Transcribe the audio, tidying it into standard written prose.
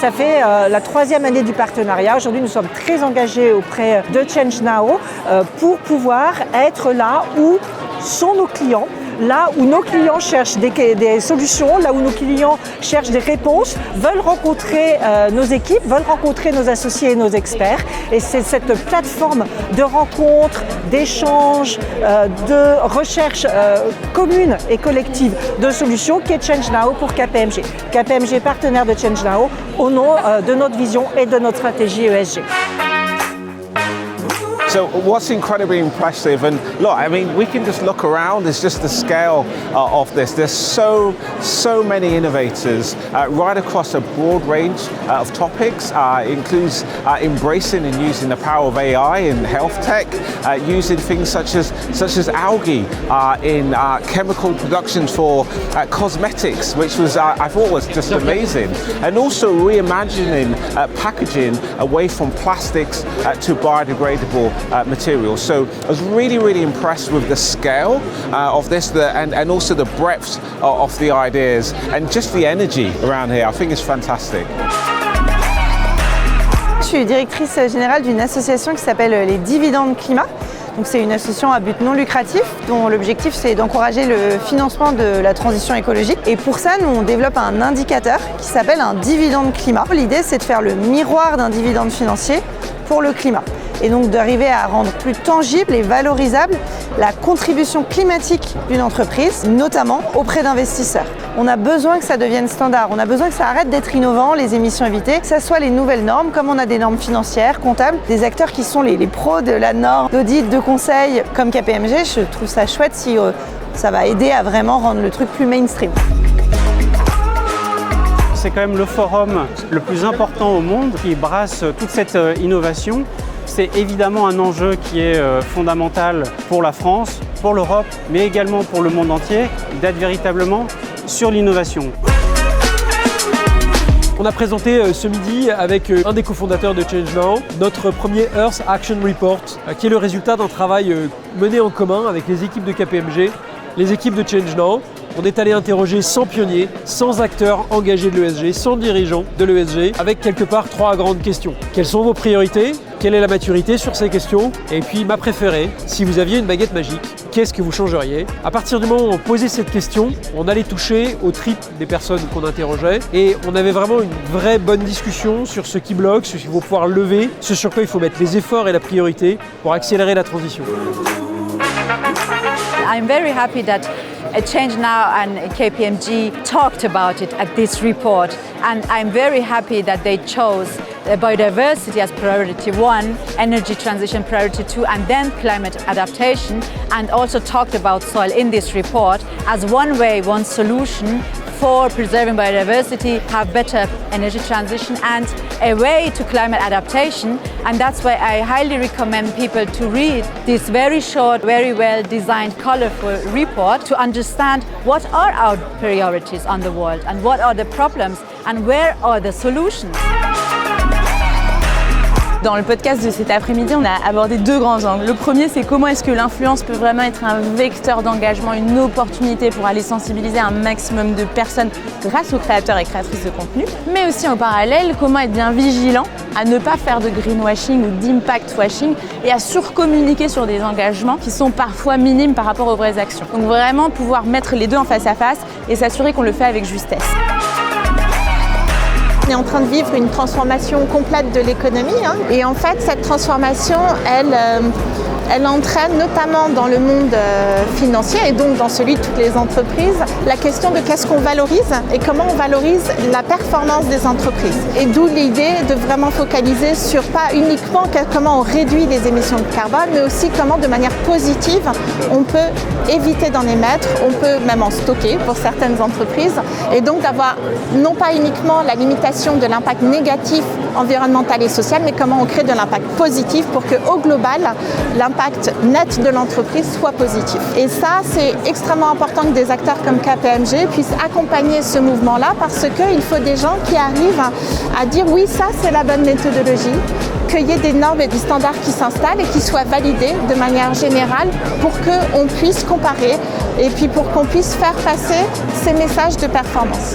ça fait la 3e année du partenariat. Aujourd'hui, nous sommes très engagés auprès de Change Now pour pouvoir être là où sont nos clients, là où nos clients cherchent des solutions, là où nos clients cherchent des réponses, veulent rencontrer nos équipes, veulent rencontrer nos associés et nos experts. Et c'est cette plateforme de rencontres, d'échanges, de recherche commune et collective de solutions qui est Change Now pour KPMG. KPMG partenaire de Change Now au nom de notre vision et de notre stratégie ESG. So what's incredibly impressive, and look, I mean, we can just look around, it's just the scale of this. There's so many innovators right across a broad range of topics. It includes embracing and using the power of AI in health tech, using things such as algae in chemical productions for cosmetics, which was I thought was just amazing, and also reimagining packaging away from plastics to biodegradable materials. So I was really impressed with the scale of this and also the breadth of the ideas and just the energy around here. I think it's fantastic. Je suis directrice générale d'une association qui s'appelle les Dividendes Climat. Donc c'est une association à but non lucratif dont l'objectif c'est d'encourager le financement de la transition écologique. Et pour ça, nous on développe un indicateur qui s'appelle un dividende climat. L'idée c'est de faire le miroir d'un dividende financier pour le climat. Et donc d'arriver à rendre plus tangible et valorisable la contribution climatique d'une entreprise, notamment auprès d'investisseurs. On a besoin que ça devienne standard, on a besoin que ça arrête d'être innovant, les émissions évitées, que ça soit les nouvelles normes, comme on a des normes financières, comptables, des acteurs qui sont les pros de la norme, d'audit, de conseil, comme KPMG. Je trouve ça chouette si ça va aider à vraiment rendre le truc plus mainstream. C'est quand même le forum le plus important au monde qui brasse toute cette innovation. C'est évidemment un enjeu qui est fondamental pour la France, pour l'Europe, mais également pour le monde entier, d'être véritablement sur l'innovation. On a présenté ce midi avec un des cofondateurs de Change Now notre premier Earth Action Report, qui est le résultat d'un travail mené en commun avec les équipes de KPMG, les équipes de Change Now. On est allé interroger 100 pionniers, 100 acteurs engagés de l'ESG, 100 dirigeants de l'ESG, avec quelque part 3 grandes questions. Quelles sont vos priorités ? Quelle est la maturité sur ces questions ? Et puis ma préférée, si vous aviez une baguette magique, qu'est-ce que vous changeriez ? À partir du moment où on posait cette question, on allait toucher aux tripes des personnes qu'on interrogeait et on avait vraiment une vraie bonne discussion sur ce qui bloque, ce qu'il faut pouvoir lever, ce sur quoi il faut mettre les efforts et la priorité pour accélérer la transition. I'm very happy that Change Now and KPMG talked about it at this report, and I'm very happy that they chose biodiversity as priority 1, energy transition priority 2, and then climate adaptation, and also talked about soil in this report as one way, one solution for preserving biodiversity, have better energy transition and a way to climate adaptation. And that's why I highly recommend people to read this very short, very well designed, colorful report to understand what are our priorities on the world and what are the problems and where are the solutions. Dans le podcast de cet après-midi, on a abordé 2 grands angles. Le premier, c'est comment est-ce que l'influence peut vraiment être un vecteur d'engagement, une opportunité pour aller sensibiliser un maximum de personnes grâce aux créateurs et créatrices de contenu. Mais aussi en parallèle, comment être bien vigilant à ne pas faire de greenwashing ou d'impact washing et à surcommuniquer sur des engagements qui sont parfois minimes par rapport aux vraies actions. Donc vraiment pouvoir mettre les deux en face à face et s'assurer qu'on le fait avec justesse. On est en train de vivre une transformation complète de l'économie. Et en fait, cette transformation, elle entraîne notamment dans le monde financier et donc dans celui de toutes les entreprises, la question de qu'est-ce qu'on valorise et comment on valorise la performance des entreprises. Et d'où l'idée de vraiment focaliser sur pas uniquement comment on réduit les émissions de carbone, mais aussi comment de manière positive on peut éviter d'en émettre, on peut même en stocker pour certaines entreprises. Et donc d'avoir non pas uniquement la limitation de l'impact négatif environnemental et social, mais comment on crée de l'impact positif pour qu'au global, l'impact net de l'entreprise soit positif. Et ça, c'est extrêmement important que des acteurs comme KPMG puissent accompagner ce mouvement-là parce qu'il faut des gens qui arrivent à dire oui, ça c'est la bonne méthodologie, qu'il y ait des normes et des standards qui s'installent et qui soient validés de manière générale pour qu'on puisse comparer et puis pour qu'on puisse faire passer ces messages de performance.